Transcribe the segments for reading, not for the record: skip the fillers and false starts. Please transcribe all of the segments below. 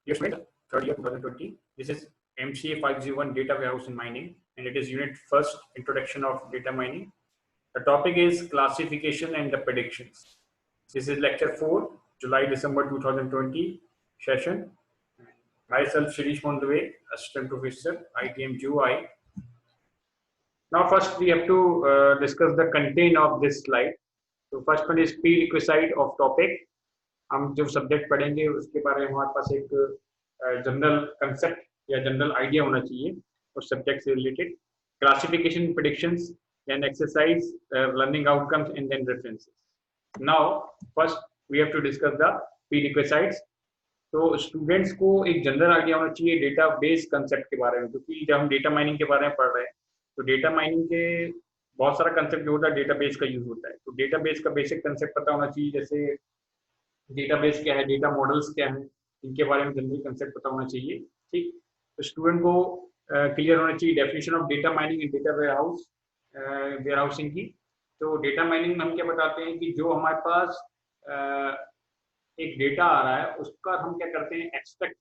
Dear students, third year 2020. This is MCA 501 Data Warehouse in Mining, and it is unit first, Introduction of Data Mining. The topic is classification and the predictions. This is lecture 4, July-December 2020 session. Myself, Shirish Mondave, Assistant Professor, ITM GUI. Now, first we have to discuss the content of this slide. So, first one is prerequisite of topic. हम जो subject पढ़ेंगे उसके बारे में हमारे पास एक general concept या जनरल आइडिया होना चाहिए उस सब्जेक्ट से related classification predictions and exercise learning outcomes and then references now first we have to discuss the prerequisites तो स्टूडेंट्स को एक जनरल आइडिया होना चाहिए डेटाबेस कंसेप्ट के बारे में क्योंकि जब हम डेटा माइनिंग के बारे में पढ़ रहे हैं तो डेटा माइनिंग के बहुत सारा कंसेप्ट जो होता है डेटाबेस का यूज होता है तो डेटाबेस का बेसिक कंसेप्ट पता होना चाहिए जैसे डेटाबेस क्या है डेटा मॉडल्स क्या है इनके बारे में जनरल कंसेप्ट पता होना चाहिए ठीक तो स्टूडेंट को क्लियर होना चाहिए definition of data mining and data warehousing की तो डेटा माइनिंग में हम क्या बताते हैं कि जो हमारे पास एक डेटा आ रहा है उसका हम क्या करते हैं एक्सट्रैक्ट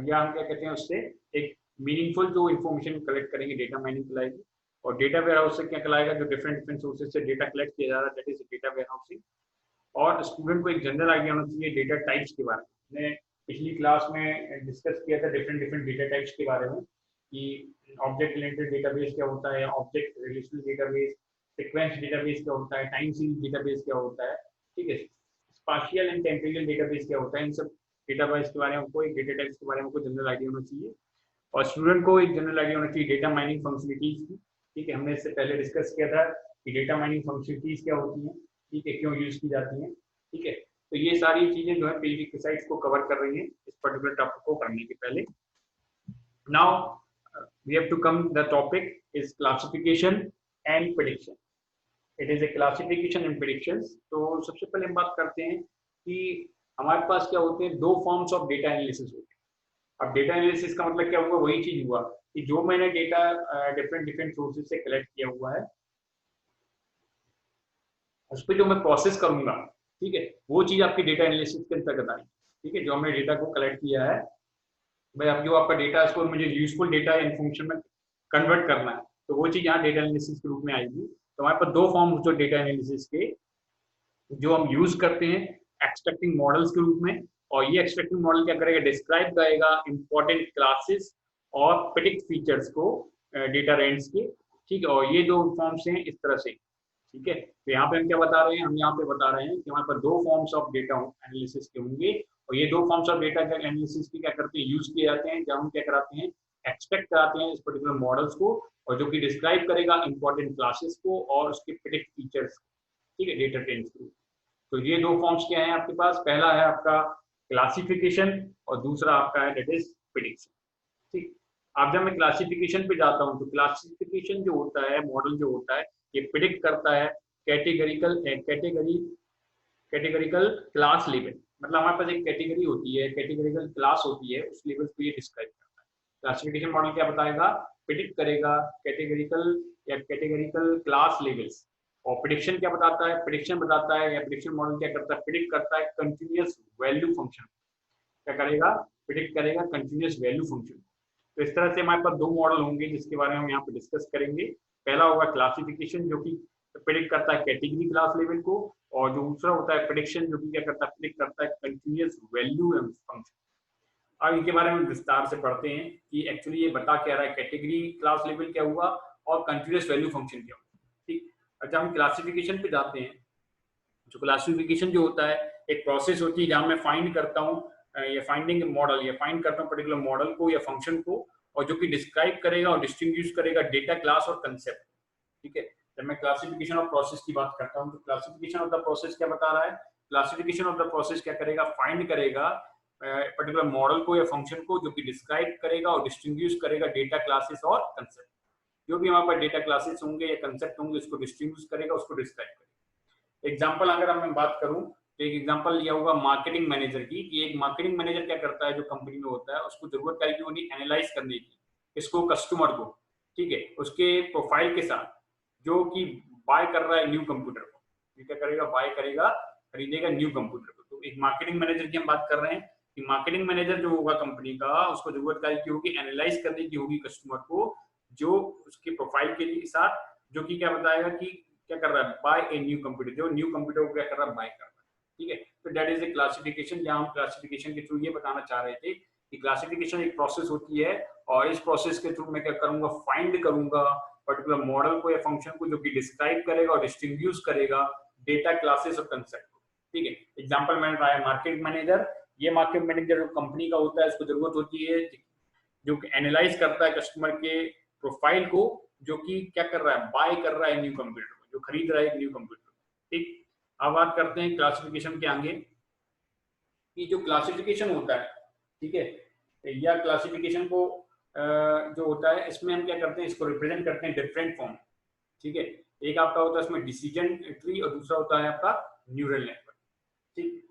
या हम क्या कहते हैं उससे एक मीनिंगफुल जो इन्फॉर्मेशन कलेक्ट करेंगे डेटा माइनिंग कहलाएगी और डेटा वेयरहाउस से क्या कहलाएगा जो डिफरेंट सोर्सेज से डेटा कलेक्ट किया जा रहा है दैट इज डेटा वेयरहाउसिंग और स्टूडेंट को एक जनरल आइडिया होना चाहिए डेटा टाइप्स के बारे में मैंने पिछली क्लास में डिस्कस किया था डिफरेंट डेटा टाइप्स के बारे में कि ऑब्जेक्ट रिलेटेड डेटाबेस क्या होता है object relational database sequence database क्या होता है टाइम सीरीज डेटाबेस क्या होता है ठीक है स्पाशियल एंड टेम्पोरल डेटाबेस क्या होता है इन सब डेटाबेस के बारे में आपको एक डेटा टाइप्स के बारे में जनरल आइडिया होना चाहिए और स्टूडेंट को एक जनरल आइडिया होना चाहिए डेटा माइनिंग फंक्शनलिटीज की ठीक है हमने इससे पहले डिस्कस किया था कि डेटा माइनिंग फंक्शनलिटीज क्या होती हैं ठीक है क्यों यूज की जाती हैं ठीक है तो ये सारी चीजें जो है प्रीरिक्विजिट्स को कवर कर रही हैं इस पर्टिकुलर टॉपिक को करने के पहले now we have to come the topic is classification and prediction it is a classification and predictions तो सबसे पहले हम बात करते हैं कि हमारे पास क्या होते हैं दो फॉर्म्स ऑफ डेटा एनालिसिस होते हैं अब डेटा एनालिसिस का मतलब क्या हुआ वही चीज हुआ कि जो मैंने डेटा डिफरेंट सोर्सेज से कलेक्ट किया हुआ है उस पर जो मैं प्रोसेस करूंगा ठीक है वो चीज आपकी डेटा एनालिसिस के अंतर्गत आई ठीक है जो हमने डेटा को कलेक्ट किया है भाई अब जो आपका डेटा है उसको मुझे यूजफुल डेटा इन्फॉर्मेशन में कन्वर्ट करना है तो वो चीज यहाँ डेटा एनालिसिस के रूप में आएगी तो हमारे पास दो फॉर्म जो डेटा एनालिसिस के जो हम यूज करते हैं एक्सट्रैक्टिंग मॉडल्स के रूप में और ये एक्सट्रैक्टिंग मॉडल क्या करेगा डिस्क्राइब करेगा इंपॉर्टेंट क्लासेस और प्रेडिक्ट फीचर्स को डेटा रेंज के ठीक है और ये दो फॉर्म्स हैं इस तरह से ठीक है तो यहाँ पे हम क्या बता रहे हैं हम यहाँ पे बता रहे हैं कि हमारे पास दो फॉर्म्स ऑफ डेटा एनालिसिस के होंगे और ये दो फॉर्म्स ऑफ डेटा एनालिसिस की क्या करते हैं यूज किए जाते हैं जब हम क्या कराते हैं एक्सपेक्ट कराते हैं इस पर्टिकुलर मॉडल्स को और जो कि डिस्क्राइब करेगा इंपॉर्टेंट क्लासेस को और उसके प्रेडिक्ट फीचर्स ठीक है डेटा ट्रेंड्स को तो ये दो फॉर्म्स क्या है आपके पास पहला है आपका क्लासिफिकेशन और दूसरा आपका है दैट इज प्रेडिक्शन ठीक अब जब मैं क्लासिफिकेशन पे जाता हूँ तो क्लासिफिकेशन जो होता है मॉडल जो होता है ये प्रेडिक्ट करता है कैटेगरिकल क्लास लेवल मतलब हमारे पास एक कैटेगरी होती है कैटेगरिकल क्लास होती है उस लेवल को ये डिस्क्राइब करता है क्लासिफिकेशन मॉडल क्या बताएगा प्रेडिक्ट करेगा कैटेगरिकल क्लास लेवल्स और प्रेडिक्शन क्या बताता है प्रेडिक्शन बताता है या प्रेडिक्शन मॉडल क्या करता है प्रेडिक्ट करता है कंटिन्यूअस वैल्यू फंक्शन क्या करेगा प्रेडिक्ट करेगा कंटिन्यूअस वैल्यू फंक्शन तो इस तरह से हमारे पास दो मॉडल होंगे जिसके बारे में हम यहाँ पे डिस्कस करेंगे पहला होगा क्लासिफिकेशन जो कि प्रेडिक्ट करता है कैटेगरी क्लास लेवल को और जो दूसरा होता है प्रेडिक्शन जो कि क्या करता है प्रेडिक्ट करता है कंटिन्यूअस वैल्यू फंक्शन अब इनके बारे में विस्तार से पढ़ते हैं कि एक्चुअली ये बता क्या रहा है कैटेगरी क्लास लेवल क्या हुआ और कंटिन्यूअस वैल्यू फंक्शन क्या हुआ ठीक अच्छा हम क्लासिफिकेशन पे जाते हैं जो क्लासिफिकेशन जो होता है एक प्रोसेस होती है जहाँ मैं फाइंड करता हूँ या फाइंडिंग मॉडल या फाइंड करता हूँ पर्टिकुलर मॉडल को या फंक्शन को और जो कि डिस्क्राइब करेगा और डिस्टिंग्विश करेगा डेटा क्लास और कंसेप्ट ठीक है जब मैं क्लासिफिकेशन ऑफ प्रोसेस की बात करता हूँ तो क्लासिफिकेशन ऑफ द प्रोसेस क्या बता रहा है क्लासिफिकेशन ऑफ द प्रोसेस क्या करेगा फाइंड करेगा पर्टिकुलर मॉडल को या फंक्शन को जो कि डिस्क्राइब करेगा और डिस्टिंग्विश करेगा डेटा क्लासेस और कंसेप्ट जो भी हमारे पास डेटा क्लासेस होंगे या कंसेप्ट होंगे उसको डिस्टिंग्विश करेगा उसको डिस्क्राइब करेगा एग्जाम्पल अगर मैं बात करूँ तो एक एग्जांपल लिया होगा मार्केटिंग मैनेजर की कि एक मार्केटिंग मैनेजर क्या करता है जो कंपनी में होता है उसको जरूरत है कि उन्हें एनालाइज करने की इसको कस्टमर को ठीक है उसके प्रोफाइल के साथ जो कि बाय कर रहा है न्यू कंप्यूटर को क्या करेगा बाय करेगा खरीदेगा न्यू कंप्यूटर को तो एक मार्केटिंग मैनेजर की हम बात कर रहे हैं कि मार्केटिंग मैनेजर जो होगा कंपनी का, उसको जरूरत क्या की होगी, एनालाइज करने की होगी कस्टमर को, जो उसके प्रोफाइल के साथ, जो कि क्या बताएगा कि क्या कर रहा है, बाय ए न्यू कंप्यूटर, जो न्यू कंप्यूटर को क्या कर रहा है, बाय कर रहा है। ठीक है, तो दैट इज ए क्लासिफिकेशन। जहां हम क्लासिफिकेशन के थ्रू ये बताना चाह रहे थे कि क्लासिफिकेशन एक प्रोसेस होती है, और इस प्रोसेस के थ्रू मैं क्या करूंगा, फाइंड करूंगा पर्टिकुलर मॉडल को या फंक्शन को जो कि डिस्क्राइब करेगा और डिस्टिंग्विश करेगा डेटा क्लासेस और कंसेप्ट को। ठीक है, एग्जांपल मैंने बताया मार्केट मैनेजर। ये मार्केट मैनेजर जो कंपनी का होता है, उसको जरूरत होती है जो कि एनालाइज करता है कस्टमर के प्रोफाइल को, जो कि क्या कर रहा है, बाय कर रहा है न्यू कंप्यूटर को, जो खरीद रहा है एक न्यू कंप्यूटर। ठीक, अब बात करते हैं क्लासिफिकेशन के आगे, कि जो क्लासिफिकेशन होता है, ठीक है, या क्लासिफिकेशन को जो होता है, इसमें हम क्या करते हैं, इसको रिप्रेजेंट करते हैं डिफरेंट फॉर्म। ठीक है, एक आपका होता है इसमें डिसीजन ट्री, और दूसरा होता है आपका न्यूरल नेटवर्क। ठीक,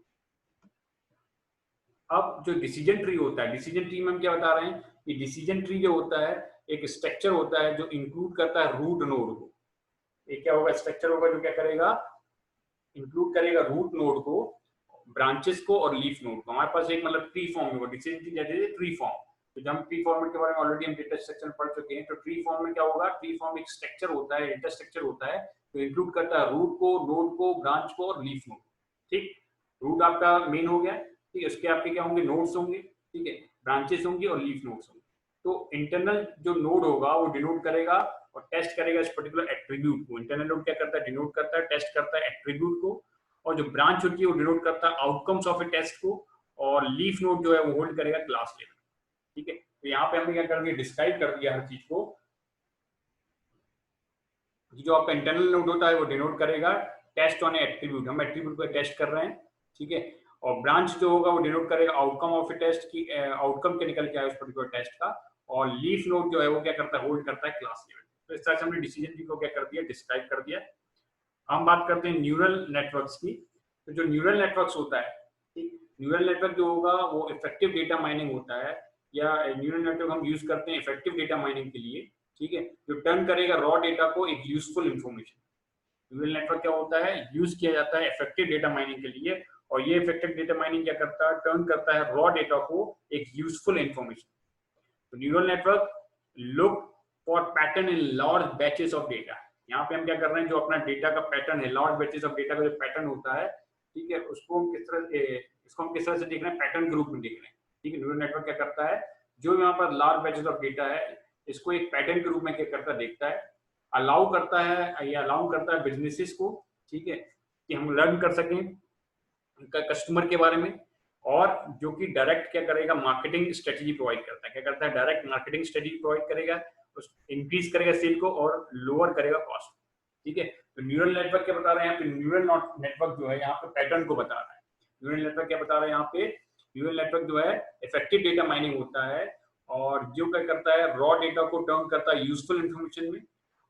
अब जो डिसीजन ट्री होता है, डिसीजन ट्री में हम क्या बता रहे हैं कि डिसीजन ट्री जो होता है एक स्ट्रक्चर होता है जो इंक्लूड करता है रूट नोड को। एक क्या होगा, स्ट्रक्चर होगा जो क्या करेगा, इंक्लूड करेगा रूट नोड को, ब्रांचेस को और लीफ नोड को। हमारे पास एक मतलब ट्री फॉर्म में डिसीजन ट्री जैसे ट्री फॉर्म, तो जब हम ट्री फॉर्मेट के बारे में ऑलरेडी हम डेटा स्ट्रक्चर पढ़ चुके हैं, तो ट्री फॉर्म में क्या होगा, ट्री फॉर्म एक स्ट्रक्चर होता है, डेटा स्ट्रक्चर होता है, तो इंक्लूड करता है रूट को, नोड को, ब्रांच को और लीफ नोड। ठीक, रूट आपका मेन हो गया, ठीक है, उसके आपके क्या होंगे, नोड्स होंगे, ठीक है, ब्रांचेस होंगी और लीफ नोड्स होंगे। तो इंटरनल जो नोड होगा वो डिनोट करेगा और टेस्ट करेगा इस पर्टिकुलर एट्रीब्यूट को। इंटरनल नोड क्या करता है, डिनोट करता है, टेस्ट करता है एट्रीब्यूट को, और जो ब्रांच होती है वो डिनोट करता है आउटकम्स ऑफ ए टेस्ट को, और लीफ नोड जो है वो होल्ड करेगा क्लास लेवल। ठीक है, तो यहाँ पे हमने क्या कर दिया, डिस्क्राइब कर दिया हर चीज को। जो आपका इंटरनल नोड होता है वो डिनोट करेगा टेस्ट ऑन एट्रीब्यूट, हम एट्रीब्यूट को टेस्ट कर रहे हैं। ठीक है, और ब्रांच जो होगा वो डिनोट करेगा आउटकम ऑफ ए टेस्ट की, आउटकम के निकल के आया उस पर्टिकुलर टेस्ट का, और लीफ नोड जो है वो क्या करता है, होल्ड करता है क्लास लेवल। तो इस तरह से हमने डिसीजन ट्री को क्या कर दिया, डिस्क्राइब कर दिया। हम बात करते हैं न्यूरल नेटवर्क्स की। तो जो न्यूरल नेटवर्क्स होता है, ठीक, न्यूरल नेटवर्क जो होगा वो इफेक्टिव डेटा माइनिंग होता है, या न्यूरल नेटवर्क हम यूज करते हैं इफेक्टिव डेटा माइनिंग के लिए। ठीक है, जो टर्न करेगा रॉ डेटा को एक यूजफुल इंफॉर्मेशन। न्यूरल नेटवर्क क्या होता है, यूज किया जाता है इफेक्टिव डेटा माइनिंग के लिए, और ये इफेक्टिव डेटा माइनिंग क्या करता है, टर्न करता है रॉ डेटा को एक यूजफुल इंफॉर्मेशन। तो neural network look for pattern in large batches of data. यहाँ पे हम क्या कर रहे हैं, जो अपना डेटा का पैटर्न है, लार्ज बैचेस ऑफ डेटा का जो पैटर्न होता है, ठीक है, उसको हम किस तरह इसको हम किस तरह से देख रहे हैं, पैटर्न के रूप में देख रहे हैं। ठीक है, न्यूरल नेटवर्क क्या करता है, जो यहाँ पर लार्ज बैचेस ऑफ डेटा है, इसको एक पैटर्न के रूप में क्या करता है, देखता है, अलाउ करता है, या अलाउ करता है बिजनेसेस को, ठीक है, कि हम लर्न कर सकें कस्टमर के बारे में, और जो कि डायरेक्ट क्या करेगा, मार्केटिंग स्ट्रेटजी प्रोवाइड करता है। क्या करता है, डायरेक्ट मार्केटिंग स्ट्रेटजी प्रोवाइड करेगा, इंक्रीज करेगा सेल को और लोअर करेगा कॉस्ट। ठीक है, तो न्यूरल नेटवर्क क्या बता रहे हैं यहाँ पे, न्यूरल नेटवर्क जो है यहाँ पे पैटर्न को बता रहा है। न्यूरल नेटवर्क क्या बता रहे हैं यहाँ पे, न्यूरल नेटवर्क जो है इफेक्टिव डेटा माइनिंग होता है, और जो क्या करता है, रॉ डेटा को टर्न करता है यूजफुल इंफॉर्मेशन में।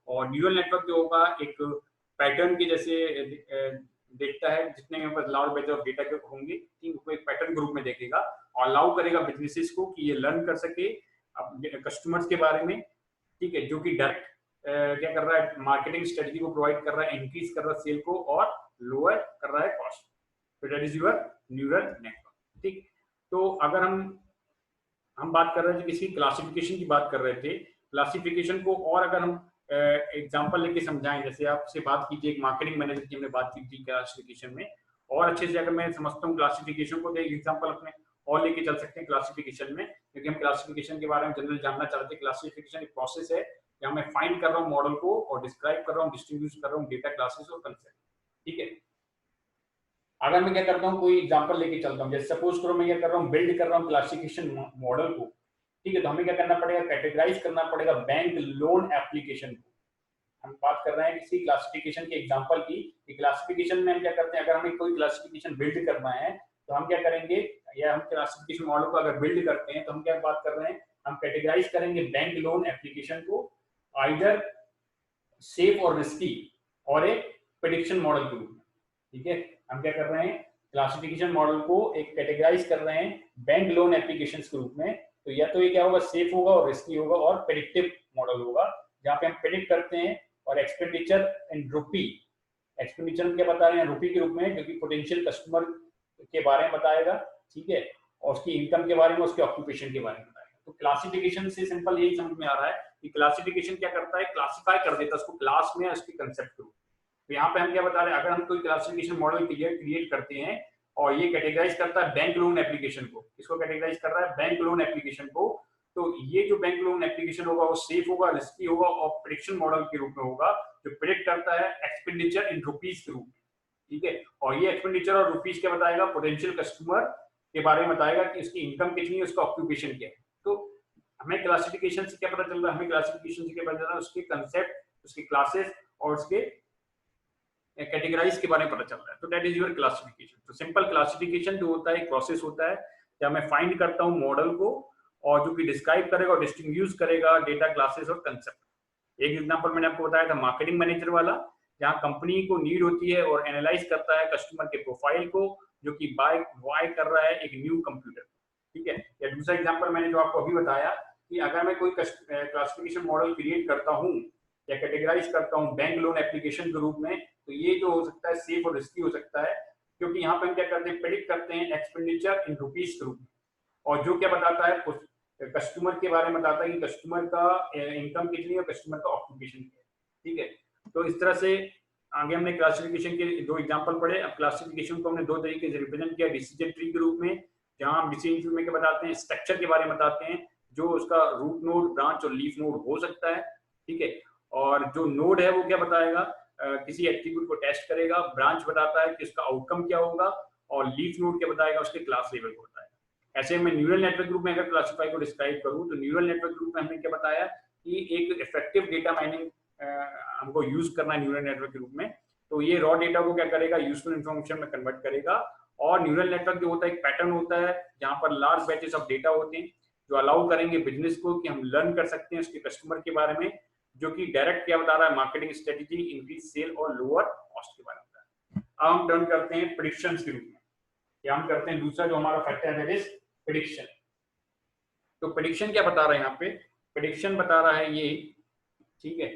और न्यूरल नेटवर्क जो होगा एक पैटर्न के जैसे देखता है, जितने मेरे पास लार्ज बैच ऑफ डेटा के होंगे, उनको एक पैटर्न के रूप में देखेगा, और अलाउ करेगा बिजनेसेस को कि ये लर्न कर सके कस्टमर्स के बारे में। ठीक है, जो कि डायरेक्ट क्या कर रहा है, मार्केटिंग स्ट्रेटजी को प्रोवाइड कर रहा है, इंक्रीज कर रहा है सेल को और लोअर कर रहा है कॉस्ट। तो that is your neural network. ठीक, तो अगर हम बात कर रहे थे, किसी क्लासिफिकेशन की बात कर रहे थे, क्लासिफिकेशन को और अगर हम एग्जांपल लेके समझाएं, जैसे आपसे बात कीजिए एक मार्केटिंग मैनेजर की हमने बात की थी क्लासिफिकेशन में, और अच्छे से अगर मैं समझता हूँ क्लासिफिकेशन को, तो एक एग्जांपल अपने और लेके चल सकते हैं क्लासिफिकेशन में, क्योंकि हम क्लासिफिकेशन के बारे में जनरल जानना चाहते हैं। क्लासिफिकेशन एक प्रोसेस है जहाँ मैं फाइंड कर रहा हूँ मॉडल को और डिस्क्राइब कर रहा हूँ, डिस्ट्रीब्यूट कर रहा हूँ डेटा क्लासेस और कंसेप्ट। ठीक है, अगर मैं क्या करता हूँ, कोई एग्जांपल लेके चलता हूँ, जैसे सपोज करो मैं क्या कर रहा हूँ, बिल्ड कर रहा हूँ क्लासिफिकेशन मॉडल को। ठीक है, तो हमें क्या करना पड़ेगा, कैटेगराइज करना पड़ेगा बैंक लोन एप्लीकेशन को। हम बात कर रहे हैं किसी क्लासिफिकेशन के एग्जांपल की, क्लासिफिकेशन में हम क्या करते हैं, अगर हमें कोई क्लासिफिकेशन बिल्ड करना है तो हम क्या करेंगे, या हम क्लासिफिकेशन मॉडल को अगर बिल्ड करते हैं तो हम क्या बात कर रहे हैं, हम कैटेगराइज करेंगे बैंक लोन एप्लीकेशन को आइदर सेफ और रिस्की और एक प्रेडिक्शन मॉडल के रूप में। ठीक है, हम क्या कर रहे हैं, क्लासिफिकेशन मॉडल को एक कैटेगराइज कर रहे हैं बैंक लोन एप्लीकेशन के रूप में। तो या तो ये क्या होगा, सेफ होगा और रिस्की होगा और प्रेडिक्टिव मॉडल होगा, जहाँ पे हम प्रेडिक्ट करते हैं, और एक्सपेंडिचर इन रुपी, एक्सपेंडिचर क्या बता रहे हैं, रुपी के रूप में, जो कि पोटेंशियल कस्टमर के बारे में बताएगा। ठीक है, और उसकी इनकम के बारे में, उसके ऑक्यूपेशन के बारे में बताएगा। तो क्लासिफिकेशन से सिंपल यही समझ में आ रहा है कि क्लासिफिकेशन क्या करता है, क्लासिफाई कर देता है उसको क्लास में, उसके कंसेप्ट को। तो यहाँ पे हम क्या बता रहे हैं, अगर हम कोई क्लासिफिकेशन मॉडल क्रिएट करते हैं और ये कैटेगराइज करता है बैंक लोन एप्लीकेशन को, इसको कैटेगराइज कर रहा है बैंक लोन एप्लीकेशन को, तो ये जो बैंक लोन एप्लीकेशन होगा वो सेफ होगा, रिस्की होगा और प्रेडिक्शन मॉडल के रूप में होगा, जो प्रेडिक्ट करता है एक्सपेंडिचर इन रुपीज के रूप में, ठीक है। और ये एक्सपेंडिचर और रुपीज क्या बताएगा, पोटेंशियल कस्टमर के बारे में बताएगा कि उसकी इनकम कितनी है, उसका ऑक्यूपेशन क्या है। तो हमें क्लासिफिकेशन से क्या पता चल रहा है, हमें क्लासिफिकेशन से क्या पता चल रहा है, उसके कंसेप्ट, उसके क्लासेस और उसके कैटेगराइज के बारे में पता चल रहा है। तो दैट इज योर क्लासिफिकेशन। तो सिंपल क्लासिफिकेशन जो होता है एक प्रोसेस होता है जब मैं फाइंड करता हूँ मॉडल को और जो कि डिस्क्राइब करेगा और डिस्टिंग्विश करेगा डेटा क्लासेस और कंसेप्ट। एक एग्जांपल मैंने आपको बताया था मार्केटिंग मैनेजर वाला, जहां कंपनी को नीड होती है और एनालाइज करता है कस्टमर के प्रोफाइल को जो कि बाय कर रहा है एक न्यू कंप्यूटर, ठीक है। या दूसरा एग्जांपल मैंने जो आपको अभी बताया कि अगर मैं कोई क्लासिफिकेशन मॉडल क्रिएट करता हूँ या कैटेगराइज करता हूँ बैंक लोन एप्लीकेशन के रूप में, तो ये जो हो सकता है सेफ और रिस्की हो सकता है, क्योंकि यहाँ पे हम क्या करते हैं, प्रेडिक्ट करते हैं एक्सपेंडिचर इन रुपीज के रूप में, और जो क्या बताता है कस्टमर के बारे में बताता है कि कस्टमर का इनकम कितनी है और कस्टमर का ऑक्यूपेशन क्या है, ठीक है। तो इस तरह से आगे हमने क्लासिफिकेशन के दो एग्जांपल पढ़े। अब क्लासिफिकेशन को हमने दो तरीके से रिप्रेजेंट किया, डिसीजन ट्री के रूप में, जहां हम डिसीजन ट्री में क्या बताते हैं, स्ट्रक्चर के बारे में बताते हैं, जो उसका रूट नोड, ब्रांच और लीफ नोड हो सकता है, ठीक है। और जो नोड है वो क्या बताएगा, किसी एट्रीब्यूट को टेस्ट करेगा, ब्रांच बताता है कि उसका आउटकम क्या होगा, और लीफ नोड क्या बताएगा, उसके क्लास लेवल को बताएगा। ऐसे मैं न्यूरल नेटवर्क ग्रुप में अगर क्लासिफाई को डिस्क्राइब करूं, तो न्यूरल नेटवर्क ग्रुप में हमने क्या बताया कि एक इफेक्टिव डेटा माइनिंग हमको यूज करना है न्यूरल नेटवर्क के रूप में। तो ये रॉ डेटा को क्या करेगा, यूजफुल इन्फॉर्मेशन में कन्वर्ट करेगा। और न्यूरल नेटवर्क जो होता है एक पैटर्न होता है जहां पर लार्ज बैचेस ऑफ डेटा होते हैं जो अलाउ करेंगे बिजनेस को कि हम लर्न कर सकते हैं उसके कस्टमर के बारे में, जो कि डायरेक्ट क्या बता रहा है, मार्केटिंग स्ट्रेटेजी, इंक्रीज सेल और लोअर कॉस्ट के बारे में बता रहा है। अब हम टर्न करते हैं प्रेडिक्शंस के रूप में, या हम करते हैं दूसरा जो हमारा फैक्टर है इज प्रेडिक्शन। तो प्रेडिक्शन क्या बता रहा है यहाँ पे, प्रेडिक्शन बता रहा है ये, ठीक है,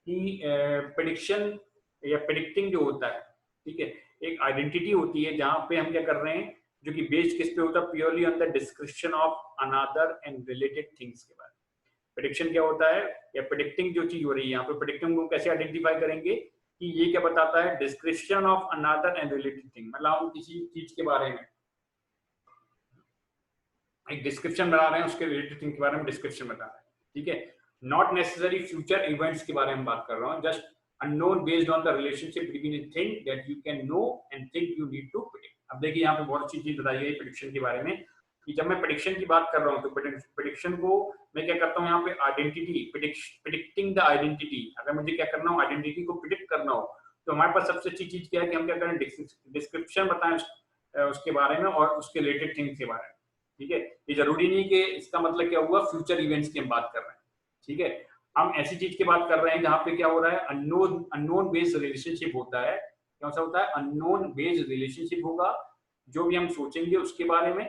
कि प्रेडिक्शन या प्रेडिक्टिंग जो होता है, ठीक है, एक आइडेंटिटी होती है जहां पे हम क्या कर रहे हैं, जो कि बेस्ड किस पे होता है, purely on the description of another and related things के बारे में। प्रेडिक्शन क्या होता है या प्रेडिक्टिंग जो चीज हो रही है यहाँ पे, प्रेडिक्टिंग को कैसे आइडेंटिफाई करेंगे कि ये क्या बताता है, description of another and related thing, मतलब हम किसी चीज के बारे में एक डिस्क्रिप्शन बना रहे हैं, उसके रिलेटेड थिंग के बारे में डिस्क्रिप्शन बता रहे हैं, ठीक है। नॉट नेसेसरी फ्यूचर इवेंट्स के बारे में बात कर रहा हूँ, just unknown based on the relationship between a thing that you can know and think you need to predict। अब देखिए यहाँ पे बहुत अच्छी चीज बताई गई प्रेडिक्शन के बारे में, कि जब मैं प्रेडिक्शन की बात कर रहा हूँ तो प्रेडिक्शन को मैं क्या करता हूँ यहाँ पे, आइडेंटिटी, प्रेडिक्टिंग द आइडेंटिटी। अगर मुझे क्या करना हो, आइडेंटिटी को प्रिडिक्ट करना हो, तो हमारे पास सबसे अच्छी चीज क्या है कि हम क्या करें, डिस्क्रिप्शन बताएं उसके बारे में और उसके रिलेटेड थिंग्स के बारे में, ठीक है। ये जरूरी नहीं कि इसका मतलब क्या हुआ फ्यूचर इवेंट्स की हम बात कर रहे हैं, ठीक है। हम ऐसी चीज की बात कर रहे हैं जहां पे क्या हो रहा है, अननोन बेस्ड रिलेशनशिप होता है। कौन सा होता है, अननोन बेस्ड रिलेशनशिप होगा, जो भी हम सोचेंगे उसके बारे में,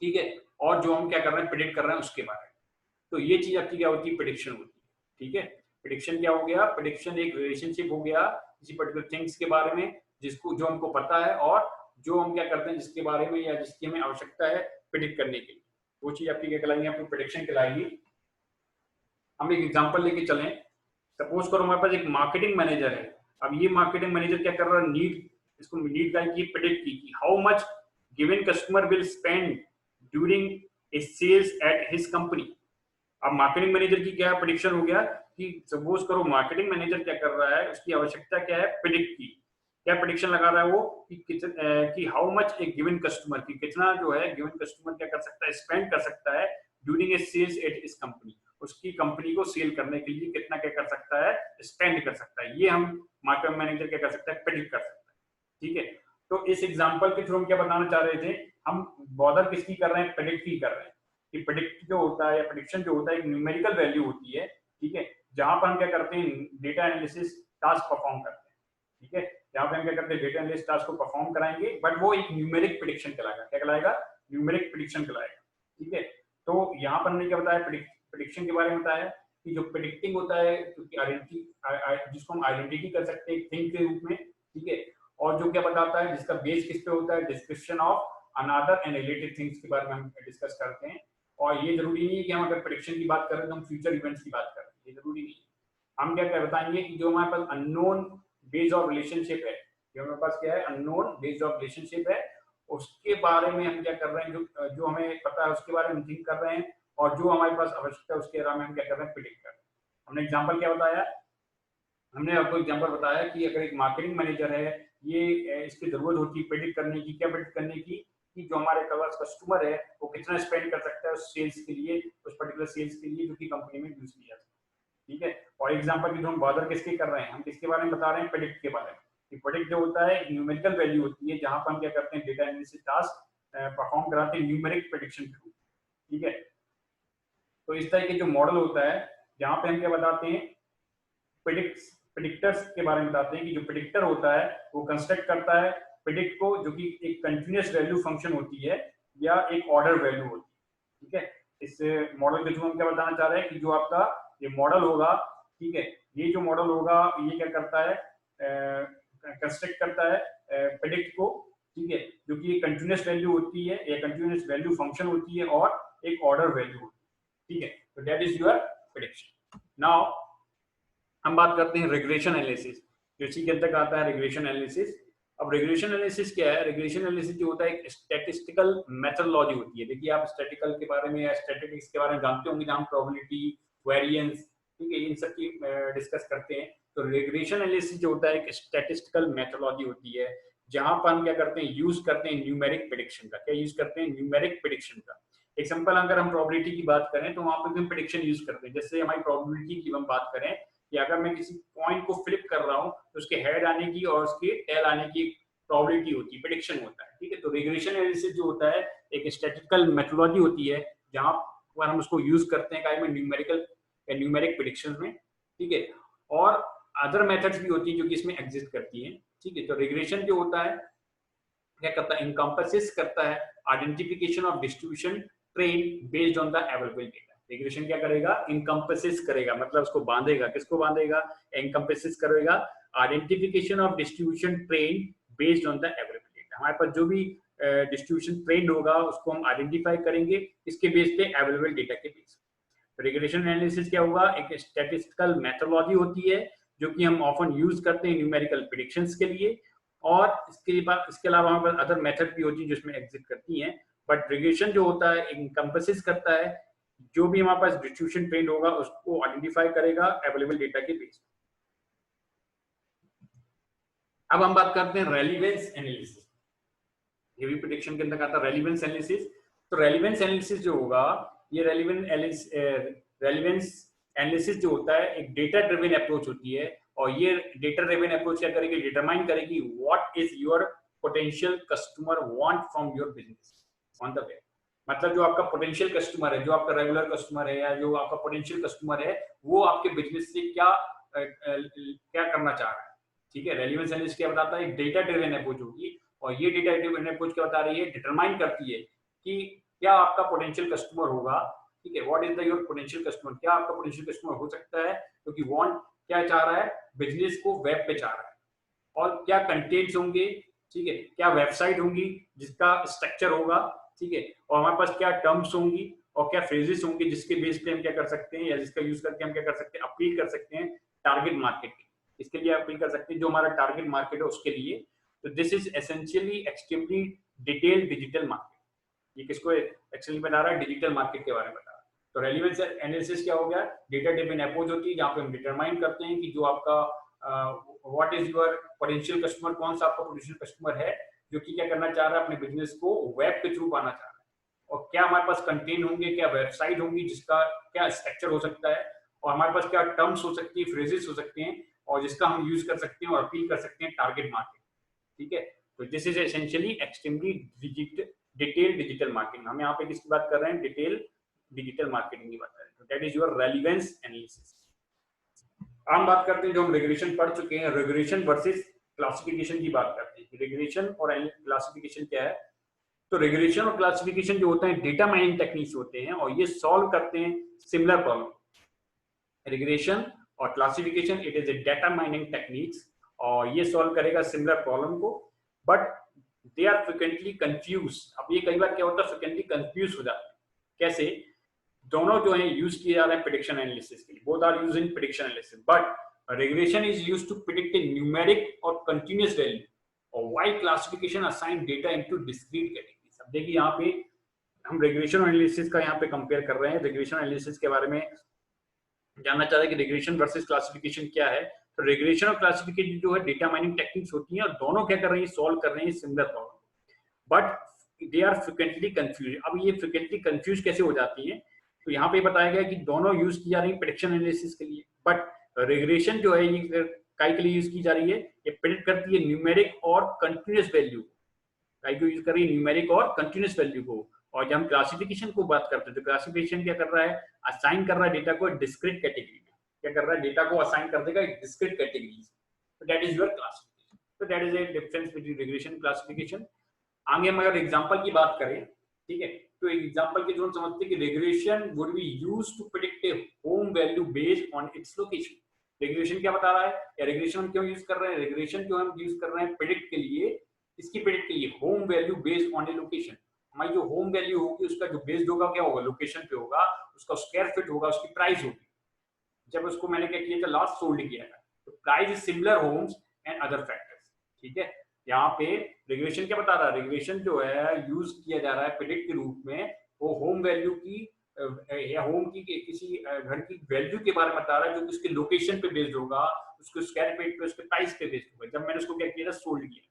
ठीक है, और जो हम क्या कर रहे हैं, प्रेडिक्ट कर रहे हैं उसके बारे में। तो ये चीज आपकी क्या होती है, प्रेडिक्शन होती है, ठीक है। प्रेडिक्शन क्या हो गया, प्रेडिक्शन एक रिलेशनशिप हो गया किसी पर्टिकुलर थिंग्स के बारे में, जिसको जो हमको पता है और जो हम क्या करते हैं जिसके बारे में या जिसकी हमें आवश्यकता है प्रेडिक्ट करने के लिए, वो चीज आपकी क्या कहलाएगी, आपकी प्रेडिक्शन कहलाएगी। हम एक एग्जांपल लेके चलें, सपोज करो हमारे पास एक मार्केटिंग मैनेजर है। अब ये मार्केटिंग मैनेजर क्या कर रहा है, इसको नीड का की प्रेडिक्ट की how much given customer will spend during a sales at his company. अब मार्केटिंग मैनेजर की क्या प्रेडिक्शन हो गया कि सपोज करो मार्केटिंग मैनेजर क्या कर रहा है, उसकी आवश्यकता क्या है, प्रेडिक्ट की। क्या प्रेडिक्शन लगा रहा है वो कि हाउ मच एक गिवन कस्टमर की कितना जो है गिवन कस्टमर क्या कर सकता है, स्पेंड कर सकता है during a sales at his company, उसकी कंपनी को सेल करने के लिए कितना क्या कर सकता है, स्पेंड कर सकता है। ये हम मार्केटिंग मैनेजर क्या कर सकता है, प्रेडिक्ट कर सकता है, ठीक है। तो इस एग्जांपल के थ्रू हम क्या बताना चाह रहे थे, हम बॉदर किसकी कर रहे हैं, प्रेडिक्ट की कर रहे हैं। कि प्रेडिक्ट जो होता है या प्रेडिक्शन जो होता है एक न्यूमेरिकल वैल्यू होती है, ठीक है, जहां पर हम क्या करते हैं, डेटा एनालिसिस टास्क परफॉर्म करते हैं, ठीक है। जहां पे हम क्या करते हैं, डेटा एनालिसिस टास्क को परफॉर्म कराएंगे, बट वो एक न्यूमेरिक प्रेडिक्शन कहलाएगा। क्या कहलाएगा, न्यूमेरिक प्रेडिक्शन कहलाएगा, ठीक है। तो यहाँ पर हमने क्या बताया, प्रेडिक्शन के बारे में बताया कि जो प्रेडिक्टिंग होता है, क्योंकि आइडेंटिटी, जिसको हम आइडेंटिटी कर सकते हैं थिंग के रूप में, ठीक है। और जो क्या बताता है, जिसका बेस किस पे होता है, description of another and related things के बारे में हम डिस्कस करते हैं। और ये जरूरी नहीं है कि हम अगर प्रेडिक्शन की बात करें तो हम फ्यूचर इवेंट्स की बात करें, ये जरूरी नहीं है। हम क्या बताएंगे कि जो हमारे पास अननोन बेस ऑफ रिलेशनशिप है, जो हमारे पास क्या है अननोन बेस ऑफ रिलेशनशिप है, उसके बारे में हम क्या कर रहे हैं, जो हमें पता है उसके बारे में थिंक कर रहे हैं, और जो हमारे पास आवश्यकता है उसके बारे में हम क्या कर रहे हैं प्रिडिक्ट कर रहे हैं। हमने एग्जांपल क्या बताया, हमने आपको एग्जांपल बताया कि अगर एक मार्केटिंग मैनेजर है, ये इसकी जरूरत होती है प्रिडिक्ट करने की, क्या प्रिडिक्ट करने की कि जो हमारे पास कस्टमर है वो कितना स्पेंड कर सकता है उस सेल्स के लिए, उस पर्टिकुलर सेल्स के लिए जो कि कंपनी में यूज किया जाता है। ठीक है, और एग्जांपल की जो हम बॉर्डर किसके कर रहे हैं, हम किसके बारे में बता रहे हैं, प्रेडिक्ट के बारे में। प्रेडिक्ट जो होता है न्यूमेरिकल वैल्यू होती है, जहां पर हम क्या करते हैं डेटा एनालिसिस टास्क परफॉर्म कराते हैं न्यूमेरिक प्रेडिक्शन के थ्रू। ठीक है, तो इस तरह के जो मॉडल होता है जहां पे हम क्या बताते हैं प्रेडिक्टर्स के बारे में बताते हैं कि जो प्रेडिक्टर होता है वो कंस्ट्रक्ट करता है प्रेडिक्ट को, जो कि एक कंटिन्यूअस वैल्यू फंक्शन होती है या एक ऑर्डर वैल्यू होती है। ठीक है, इस मॉडल के थ्रू हम क्या बताना चाह रहे हैं कि जो आपका ये मॉडल होगा, ठीक है, ये जो मॉडल होगा ये क्या करता है कंस्ट्रक्ट करता है प्रेडिक्ट को, ठीक है, जो कि एक कंटिन्यूअस वैल्यू होती है या कंटिन्यूअस वैल्यू फंक्शन होती है और एक ऑर्डर वैल्यू होती है। ठीक है, तो that is your prediction. Now हम बात करते हैं रिग्रेशन एनालिसिस, जो इसी के अंतर्गत आता है रिग्रेशन एनालिसिस। अब रिग्रेशन एनालिसिस क्या है, रिग्रेशन एनालिसिस जो होता है एक स्टैटिस्टिकल मेथडोलॉजी होती है। देखिए आप स्टैटिस्टिकल के बारे में या स्टैटिस्टिक्स के बारे में जानते होंगे, जहां प्रोबेबिलिटी, वेरिएंस, ठीक है, इन सब की डिस्कस करते हैं। तो रिग्रेशन एनालिसिस जो होता है एक स्टैटिस्टिकल मेथडोलॉजी होती है, जहां पर हम क्या करते हैं यूज करते हैं न्यूमेरिक प्रेडिक्शन का। क्या यूज करते हैं, न्यूमेरिक प्रेडिक्शन का। एग्जांपल अगर हम प्रोबेबिलिटी की बात करें तो वहां पर हम प्रेडिक्शन यूज करते हैं। जैसे हमारी प्रोबेबिलिटी की हम बात करें कि अगर मैं किसी पॉइंट को फ्लिप कर रहा हूं तो उसके हेड आने की और उसके टेल आने की प्रोबेबिलिटी होती है, प्रेडिक्शन होता है। ठीक है, तो रिग्रेशन एनालिसिस जो होता है एक स्टैटिस्टिकल मेथडोलॉजी होती है, जहां पर हम उसको यूज करते हैं काय में न्यूमेरिकल या न्यूमेरिक प्रेडिक्शन में। ठीक है, और अदर मेथड्स भी होती है जो कि इसमें एग्जिस्ट करती हैं। ठीक है, तो रिग्रेशन जो होता है क्या करता है, इनकम्पसिस करता है identification of distribution train based on the available data. Regression क्या करेगा, इनकम्पसिस करेगा, मतलब उसको बांधेगा, किसको बांधेगा, इनकम्पसिस करेगा identification of distribution train based on the available data. हमारे पास जो भी डिस्ट्रीब्यूशन ट्रेंड होगा उसको हम आइडेंटिफाई करेंगे इसके बेस पे, अवेलेबल डेटा के बेस। रिग्रेशन एनालिसिस क्या होगा, एक स्टैटिस्टिकल मेथडोलॉजी होती है जो कि हम ऑफन यूज करते हैं न्यूमेरिकल प्रेडिक्शंस के लिए, और इसके अलावा हमारे पास अदर मेथड भी होती है जिसमें एग्जिस्ट करती हैं। बट रिग्रेशन जो होता है इनकम्पसिस करता है जो भी हमारे पास डिस्ट्रीब्यूशन ट्रेंड होगा उसको आइडेंटिफाई करेगा अवेलेबल डेटा के बेस। अब हम बात करते हैं रेलिवेंस एनालिसिस। ये भी प्रेडिक्शन के अंदर आता है रेलिवेंस एनालिसिस। तो रेलिवेंस एनालिसिस जो होगा, ये रेलिवेंस एनालिसिस जो होता है एक डेटा ड्रिवन अप्रोच होती है, और ये डेटा ड्रिवन अप्रोच क्या करेगी, डिटरमाइन करेगी what is your potential customer want from your business on the web. मतलब जो आपका पोटेंशियल कस्टमर है, जो आपका रेगुलर कस्टमर है या जो आपका पोटेंशियल कस्टमर है, वो आपके बिजनेस से क्या करना चाह रहा है। ठीक है, रेलिवेंस एनालिसिस क्या बताता है, डेटा ड्रिवन अप्रोच होगी, और ये डेटा ड्रिवन अप्रोच क्या बता रही है, डिटरमाइन करती है कि क्या आपका पोटेंशियल कस्टमर होगा। ठीक है, what is the your potential customer, क्या आपका पोटेंशियल कस्टमर हो सकता है क्योंकि वांट क्या चाह रहा है, बिजनेस को वेब पे चाह रहा है, और क्या कंटेंट्स होंगे, ठीक है, क्या वेबसाइट होंगी जिसका स्ट्रक्चर होगा, ठीक है, और हमारे पास क्या टर्म्स होंगी और क्या फ्रेजेस होंगे जिसके बेस पे हम क्या कर सकते हैं या जिसका यूज करके हम क्या कर सकते हैं, अपील कर सकते हैं टारगेट मार्केट के। इसके लिए अपील कर सकते हैं जो हमारा टारगेट मार्केट है उसके लिए। तो this is essentially extremely detailed digital market. ये किसको एक्चुअली बता रहा है, डिजिटल मार्केट के बारे में बता रहा है। तो रेलिवेंस एनालिसिस क्या हो गया, डेटा ड्रिवन अप्रोच होती है जहां पे हम डिटरमाइन करते हैं कि जो आपका what is your potential customer, कौन सा आपका पोटेंशियल कस्टमर है जो कि क्या करना चाह रहा है, अपने बिजनेस को वेब के थ्रू पाना चाह रहा है, और क्या हमारे पास कंटेंट होंगे, क्या वेबसाइट होंगी जिसका क्या स्ट्रक्चर हो सकता है, और हमारे पास क्या टर्म्स हो सकती है, फ्रेजेस हो सकते हैं, और जिसका हम यूज कर सकते हैं और अपील कर सकते हैं टारगेट मार्केट। ठीक है, तो this is essentially extremely detail digital marketing. हम यहाँ पे किसकी बात कर रहे हैं, डिटेल डिजिटल मार्केटिंग की बात कर रहे हैं। तो that is your relevance analysis. हम बात करते हैं जो हम रेगुलेशन पढ़ चुके हैं, रेगुलेशन वर्सेस क्लासिफिकेशन की बात करते हैं। रेगुलेशन और क्लासिफिकेशन क्या है, तो रेगुलेशन और क्लासिफिकेशन जो होता है डेटा माइनिंग टेक्निक्स होते हैं, और ये सॉल्व करते हैं सिमिलर प्रॉब्लम। रेगुलेशन और classification it is a data mining techniques, और ये सॉल्व करेगा सिमिलर प्रॉब्लम को, but they are frequently confuse. अब ये कई बार क्या होता है, फ्रिक्वेंटली कंफ्यूज हो जाते हैं। कैसे? दोनों जो है यूज किए जा रहे हैं प्रेडिक्शन एनालिसिस के लिए, both are used in prediction analysis, but regression is used to predict a numeric or continuous value, or while classification assign data into discrete categories। अब देखिए यहाँ पे हम रिग्रेशन एनालिसिस का यहाँ पे कंपेयर कर रहे हैं। रिग्रेशन एनालिसिस के बारे में जानना चाहते हैं कि रिग्रेशन वर्सेस क्लासिफिकेशन क्या है। तो रिग्रेशन और क्लासिफिकेशन जो है डेटा माइनिंग टेक्निक्स होती हैं, और दोनों क्या कर रही है, सॉल्व कर रही है similar problem, but they are frequently confuse. अब ये फ्रिक्वेंटली कंफ्यूज कैसे हो जाती है? तो यहाँ पे बताया गया कि दोनों यूज की जा रही है प्रेडिक्शन एनालिसिस के लिए, बट रिग्रेशन जो है ये काय के लिए यूज की जा रही है, ये प्रेडिक्ट करती है न्यूमेरिक और कंटिन्यूअस वैल्यू। काय को यूज कर रही है, न्यूमेरिक और कंटिन्यूअस वैल्यू को। और जब हम क्लासिफिकेशन को बात करते हैं तो क्लासिफिकेशन क्या कर रहा है, असाइन कर रहा है डेटा को डिस्क्रीट कैटेगरी में। क्या कर रहा है, डेटा को असाइन कर देगा डिस्क्रीट कैटेगरी। तो दैट इज योर क्लासिफिकेशन। तो that is a difference between regression and classification. आगे हम अगर एग्जांपल की बात करें, ठीक है, तो एग्जांपल के जो हम समझते हैं कि regression would be used to predict a home value based on its location. Regression क्या बता रहा है, या रिग्रेशन क्यों यूज कर रहे हैं? रिग्रेशन जो हम यूज कर रहे हैं प्रेडिक्ट के लिए, इसकी प्रेडिक्ट के लिए home value based on A location. हमारी जो होम वैल्यू होगी उसका जो बेस्ड होगा क्या होगा, लोकेशन पे होगा, उसका स्क्वायर फीट होगा, उसकी प्राइस होगी। जब उसको मैंने क्या किया था, लास्ट सोल्ड किया था, तो price is similar homes and other factors. ठीक है, यहाँ पे रिग्रेशन क्या बता रहा है, रिग्रेशन जो है यूज किया जा रहा है प्रेडिक्ट के रूप में, वो होम वैल्यू की या होम की किसी घर की वैल्यू के बारे में बता रहा है, जो कि उसके लोकेशन पे बेस्ड होगा, उसके स्क्वायर फीट पे, उसके प्राइस पे बेस्ड होगा। जब मैंने उसको क्या किया था, सोल्ड किया,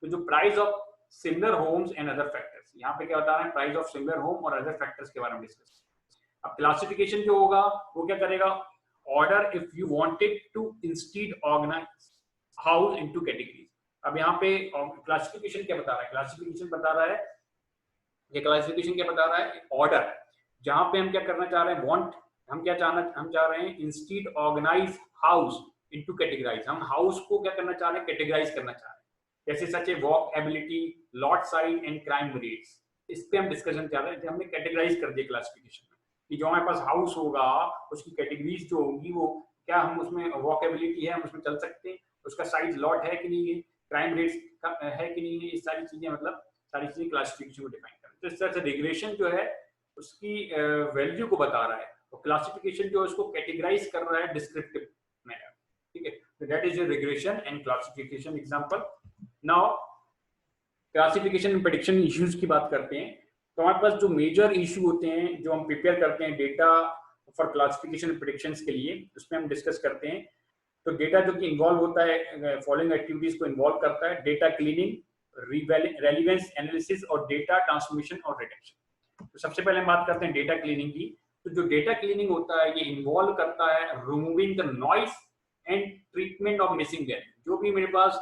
तो जो price of similar homes and other factors, यहाँ पे क्या बता रहे हैं, प्राइस ऑफ सिमिलर होम और अदर फैक्टर्स के बारे में डिस्कस। अब क्लासिफिकेशन जो होगा वो क्या करेगा, order if you wanted to instead organise house into categories. अब यहाँ पे क्लासिफिकेशन क्या बता रहा है, क्लासिफिकेशन बता रहा है, ये क्लासिफिकेशन क्या बता रहा है, ऑर्डर। जहां पे हम क्या करना चाह रहे हैं, वांट, हम क्या हम चाह रहे हैं, instead organise house into categorise. हम हाउस को क्या करना चाह रहे हैं, कैटेगराइज करना चाह रहे हैं। जैसे such a walkability, lot size and crime rates, इस पे हम डिस्कशन कर रहे हैं। हमने कैटेगराइज कर दिया क्लासिफिकेशन में कि जो हमारे पास हाउस होगा उसकी कैटेगरीज जो होगी, वो क्या हम उसमें वॉकेबिलिटी है, हम उसमें चल सकते हैं, उसका साइज लॉट है कि नहीं है, क्राइम रेट्स है कि नहीं है, ये सारी चीजें, मतलब सारी चीजें क्लासिफिकेशन को डिफाइन कर। तो इस तरह से रिग्रेशन जो है उसकी वैल्यू को बता रहा है, और क्लासिफिकेशन जो है उसको कैटेगराइज कर रहा है डिस्क्रिप्टिव मैनर। ठीक है, तो that is regression and classification example. Now classification and prediction issues की बात करते हैं। तो हमारे पास जो मेजर इशू होते हैं जो हम प्रिपेयर करते हैं data for classification and predictions के लिए, उसमें हम डिस्कस करते हैं। तो डेटा जो कि इन्वॉल्व होता है, फॉलोइंग एक्टिविटीज को इन्वॉल्व करता है: डेटा क्लीनिंग, रेलेवेंस एनालिसिस और डेटा ट्रांसफॉर्मेशन और रिडक्शन। तो सबसे पहले हम बात करते हैं डेटा क्लीनिंग की। तो जो डेटा क्लीनिंग होता है ये इन्वॉल्व करता है removing the noise and treatment of missing value. जो भी मेरे पास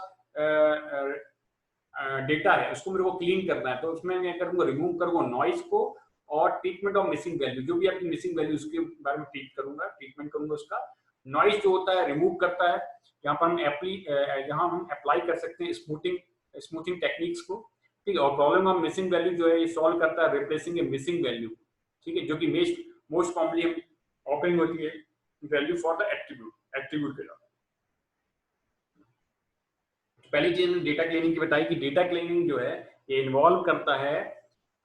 डेटा है उसको मेरे को क्लीन करना है, तो उसमें मैं करूंगा, रिमूव करूंगा नॉइस को, और ट्रीटमेंट ऑफ मिसिंग वैल्यू, जो भी आपकी मिसिंग वैल्यू उसके बारे में ट्रीटमेंट करूंगा उसका। नॉइस जो होता है रिमूव करता है, यहाँ पर हम अप्लाई कर सकते हैं स्मूथिंग टेक्निक्स को। ठीक है, और प्रॉब्लम ऑफ मिसिंग वैल्यू जो है ये सॉल्व करता है रिप्लेसिंग ए मिसिंग वैल्यू। ठीक है, जो कि मोस्ट कॉमनली ऑपरिंग होती है वैल्यू फॉर द एट्रीब्यूट के लिए। पहली चीज डेटा क्लीनिंग की बताई कि डेटा क्लीनिंग जो है ये इन्वॉल्व करता है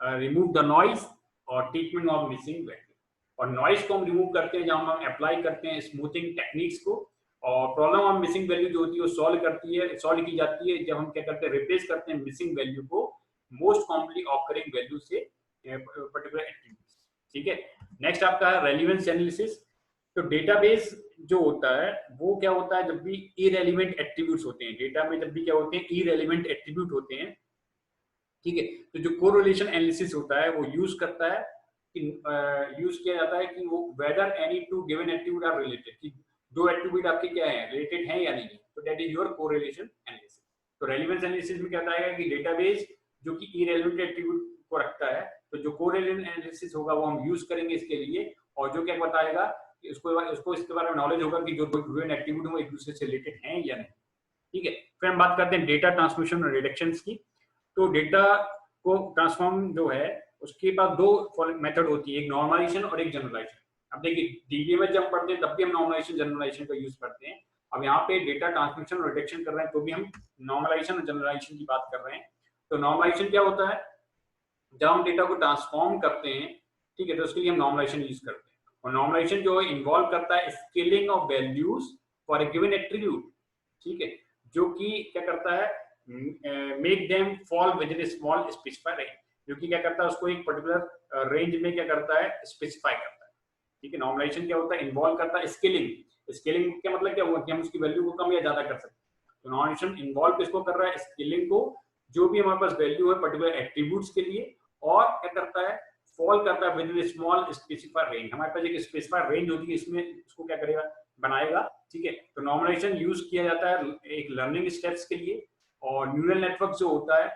रिमूव द नॉइस और ट्रीटमेंट ऑफ मिसिंग वैल्यू। और नॉइस को हम रिमूव करते हैं जहां हम अप्लाई करते हैं स्मूथिंग टेक्निक्स को, और प्रॉब्लम ऑफ मिसिंग वैल्यू जो होती है वो सॉल्व की जाती है जब हम क्या करते हैं, रिप्लेस करते हैं मिसिंग वैल्यू को मोस्ट कॉमनली ऑकरिंग वैल्यू से पर्टिकुलर एट्रीब्यूट। ठीक है, नेक्स्ट आपका है रेलेवेंस एनालिसिस। तो डेटाबेस जो होता है वो क्या होता है, जब भी इरेलीवेंट एट्रीब्यूट्स होते हैं डेटा में, जब भी क्या होते हैं, इरेलीवेंट एट्रीब्यूट होते हैं। ठीक है, तो जो कोरिलेशन एनालिसिस होता है वो यूज करता है कि यूज किया जाता है कि वो whether any two given attribute are related, कि दो एट्रीब्यूट आपके क्या है, रिलेटेड है या नहीं। तो that is your correlation analysis. तो रेलेवेंस एनालिसिस में क्या होता है कि डेटाबेस जो कि इरेलीवेंट एट्रीब्यूट को रखता है, तो जो कोरिलेशन एनालिसिस होगा वो हम यूज करेंगे इसके लिए, और जो क्या बताएगा उसको इसके बारे में नॉलेज होगा कि जो गिवन एट्रीब्यूट है वो एक दूसरे से रिलेटेड हैं या नहीं। ठीक है, फिर हम बात करते हैं डेटा ट्रांसमिशन और रिडक्शंस की। तो डेटा को ट्रांसफॉर्म जो है उसके पास दो मेथड होती है, एक नॉर्मलाइजेशन और एक जनरलाइजेशन। अब देखिए डीबीए में जब पढ़ते हैं तब भी हम नॉर्मलाइजेशन जनरलाइजेशन का यूज करते हैं। अब यहाँ पे डेटा ट्रांसमिशन और रिडक्शन कर रहे हैं तो भी हम नॉर्मलाइजेशन और जनरलाइजेशन की बात कर रहे हैं। तो नॉर्मलाइजेशन क्या होता है, जब हम डेटा को ट्रांसफॉर्म करते हैं, ठीक है, तो उसके लिए हम नॉर्मलाइजेशन यूज करते हैं। और नॉर्मलाइजेशन जो है इन्वॉल्व करता है scaling of values for a given attribute, ठीक है, जो कि क्या करता है, make them fall with in small specify range, जो कि क्या करता है उसको एक पर्टिकुलर रेंज में क्या करता है, स्पेसिफाई करता है, ठीक है। नॉर्मलाइजेशन क्या होता है, इन्वॉल्व करता है स्केलिंग। स्केलिंग का मतलब क्या हुआ कि हम उसकी वैल्यू को कम या ज्यादा कर सकते हैं। तो नॉर्मलाइजेशन इन्वॉल्व किसको कर रहा है, स्केलिंग को, जो भी हमारे पास वैल्यू है पर्टिकुलर एट्रीब्यूट्स के लिए, और क्या करता है, फॉल करता है with in small specified range. हमारे पास एक स्पेसिफाइड रेंज होती है, इसमें इसको क्या करेगा, बनाएगा, ठीक है। तो नॉर्मलाइजेशन यूज किया जाता है एक लर्निंग स्टेप्स के लिए, और न्यूरल नेटवर्क जो होता है,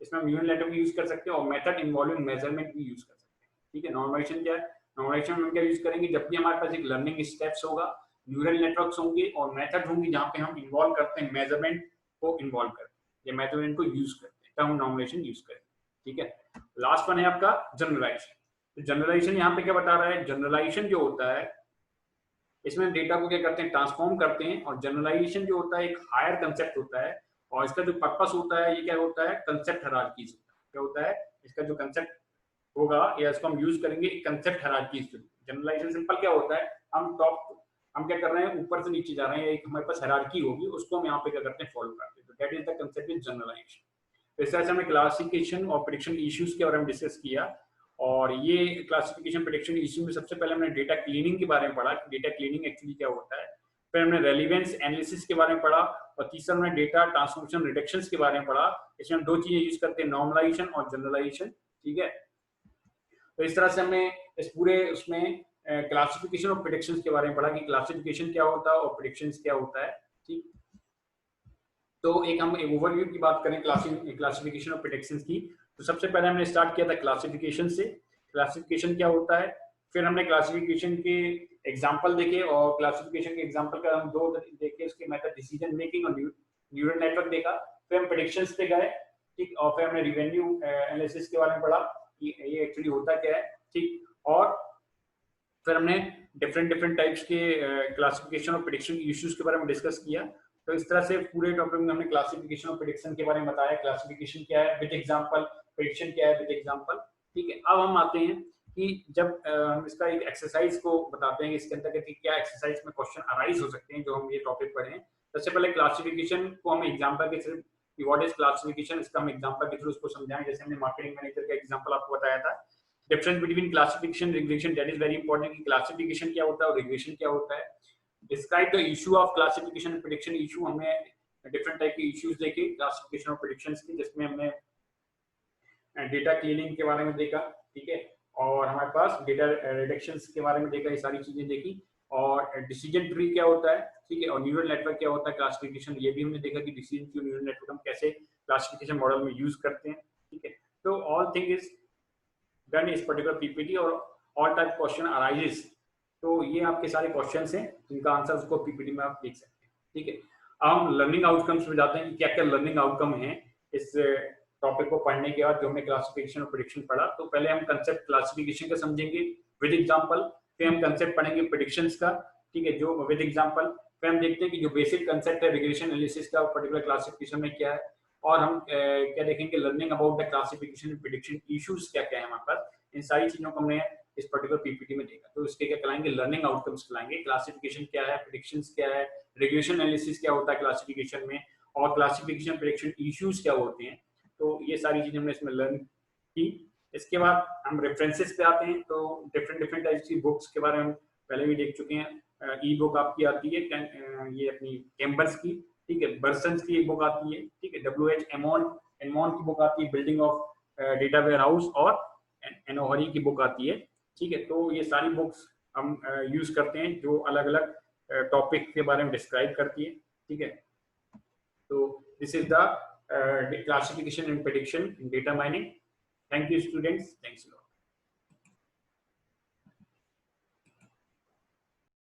इसमें हम न्यूरल नेटवर्क यूज कर सकते हैं, और मेथड इन्वॉल्विंग मेजरमेंट भी यूज कर सकते हैं, ठीक है। नॉर्मलाइजेशन क्या है, नॉर्मलाइजेशन हम क्या यूज करेंगे, जब भी हमारे पास एक लर्निंग स्टेप्स होगा, न्यूरल नेटवर्क्स होंगे और मेथड होंगी जहाँ पे हम इन्वॉल्व करते हैं मेजरमेंट को, इन्वॉल्व करते हैं या मेजरमेंट को यूज करते हैं, तब हम नॉर्मलाइजेशन यूज करेंगे, ठीक है। लास्ट वन है आपका जनरलाइजेशन। तो जनरलाइजेशन यहाँ पे क्या बता रहा है, जनरलाइजेशन जो होता है इसमें डेटा को क्या करते हैं, ट्रांसफॉर्म करते हैं। और जनरलाइजेशन जो होता है एक हायर कंसेप्ट होता है, और इसका जो पर्पस होता है, ये क्या होता है, कंसेप्ट हायरार्कीज। क्या होता है, इसका जो कंसेप्ट होगा या इसको हम यूज करेंगे कंसेप्ट हायरार्कीज। जनरलाइजेशन सिंपल क्या होता है, हम क्या कर रहे हैं, ऊपर से नीचे जा रहे हैं, एक हमारे पास हायरार्की होगी, उसको हम यहाँ पे क्या करते हैं, फॉलो करते हैं। तो that is the concept is generalisation. तो इस तरह से हमने क्लासिफिकेशन और प्रेडिक्शन इश्यूज के बारे में डिस्कस किया। और ये क्लासिफिकेशन प्रेडिक्शन इश्यू में सबसे पहले हमने डेटा क्लीनिंग के बारे में पढ़ा, डेटा क्लीनिंग एक्चुअली क्या होता है। फिर हमने रेलिवेंस एनालिसिस के बारे में पढ़ा, और तीसरा हमने डेटा ट्रांसफॉर्मेशन रिडक्शंस के बारे में पढ़ा। इसमें हम दो चीजें यूज करते हैं, नॉर्मलाइजेशन और जनरलाइजेशन, ठीक है। तो इस तरह से हमने इस पूरे उसमें क्लासिफिकेशन और प्रेडिक्शंस के बारे में पढ़ा कि क्लासिफिकेशन क्या होता है और प्रेडिक्शंस क्या होता है, ठीक। तो एक हम एक ओवरव्यू की बात करें क्लासिफिकेशन और प्रेडिक्शंस की, तो सबसे पहले हमने स्टार्ट किया था क्लासिफिकेशन से। क्लासिफिकेशन क्या होता है, फिर हमने क्लासिफिकेशन के एग्जांपल देखे, और क्लासिफिकेशन के एग्जांपल का हम दो देखे, उसके मेथड डिसीजन मेकिंग और न्यूरल नेटवर्क देखा। फिर हम प्रेडिक्शंस पे गए, ठीक, और फिर हमने रिवेन्यू एनालिसिस के बारे में पढ़ा कि ये एक्चुअली होता क्या है, ठीक। और फिर हमने डिफरेंट टाइप्स के क्लासिफिकेशन और प्रेडिक्शन इश्यूज के बारे में डिस्कस किया। तो इस तरह से पूरे टॉपिक में हमने क्लासिफिकेशन और प्रेडिक्शन के बारे में बताया, क्लासिफिकेशन क्या है विद एग्जांपल, प्रेडिक्शन क्या है विद एग्जांपल, ठीक है। अब हम आते हैं कि जब हम इसका एक एक्सरसाइज को बताते हैं, इसके अंतर्गत क्या एक्सरसाइज में क्वेश्चन अराइज हो सकते हैं जो हम ये टॉपिक पढ़े हैं। सबसे पहले क्लासिफिकेशन को हम एग्जांपल के थ्रू, व्हाट इज क्लासिफिकेशन, इसका हम एग्जांपल के थ्रू उसको समझाएं। जैसे हमने मार्केटिंग मैनेजर का एग्जांपल आपको बताया था। Difference between classification regression, that is very important कि क्लासिफिकेशन क्या होता है और रिग्रेशन क्या होता है। Describe the issue of classification and prediction issue, हमने डिफरेंट टाइप के इश्यूज देखे क्लासिफिकेशन और प्रेडिक्शंस के, जिसमें हमने डेटा क्लीनिंग के बारे में देखा, ठीक है, और हमारे पास डेटा रिडक्शंस के बारे में देखा, ये सारी चीजें देखी। और डिसीजन ट्री क्या होता है, ठीक है, और न्यूरल नेटवर्क क्या होता है, क्लासिफिकेशन, ये भी हमने देखा कि डिसीजन ट्री, न्यूरल नेटवर्क हम कैसे क्लासिफिकेशन मॉडल में यूज करते हैं, ठीक है। तो ऑल थिंग इज डन इस पर्टिकुलर पीपीटी, और ऑल टाइप क्वेश्चन अराइजेस। तो ये आपके सारे क्वेश्चंस हैं जिनका आंसर उसको पीपीटी में आप देख सकते हैं, ठीक है। अब हम लर्निंग आउटकम्स में जाते हैं कि क्या क्या लर्निंग आउटकम है इस टॉपिक को पढ़ने के बाद जो हमने क्लासिफिकेशन और प्रेडिक्शन पढ़ा। तो पहले हम कंसेप्ट क्लासिफिकेशन का समझेंगे विद एग्जांपल, फिर हम कंसेप्ट पढ़ेंगे प्रेडिक्शंस का, ठीक है, जो विद एग्जांपल। फिर हम देखते हैं कि जो बेसिक कंसेप्ट है रिग्रेशन एनालिसिस का पर्टिकुलर क्लासिफिकेशन में क्या है, और हम क्या देखेंगे, learning about the classification and prediction issues क्या क्या है हमारे पास। इन सारी चीजों को हमने इस पर्टिकुलर पीपीटी में देखा। तो इसके क्या कहलाएंगे, लर्निंग आउटकम्स कहलाएंगे। क्लासिफिकेशन क्या है, प्रेडिक्शंस क्या है, रिग्रेशन एनालिसिस क्या होता है क्लासिफिकेशन में, और क्लासिफिकेशन प्रेडिक्शन इश्यूज क्या होते हैं। तो ये सारी चीजें हमने इसमें लर्न की। इसके बाद हम रेफरेंसेस पे आते हैं। तो डिफरेंट टाइप्स की बुक्स के बारे में हम पहले भी देख चुके हैं। ई बुक आपकी आती है ये अपनी कैम्बर्स की, ठीक है, बर्सन्स की एक बुक आती है, ठीक है, WH एनमॉन की बुक आती है, building of data warehouse, और एनोहरी की बुक आती है, ठीक है। तो ये सारी बुक्स हम यूज करते हैं जो अलग अलग टॉपिक के बारे में डिस्क्राइब करती है, ठीक है। तो this is the classification and prediction in data mining. Thank you, students. Thanks a lot.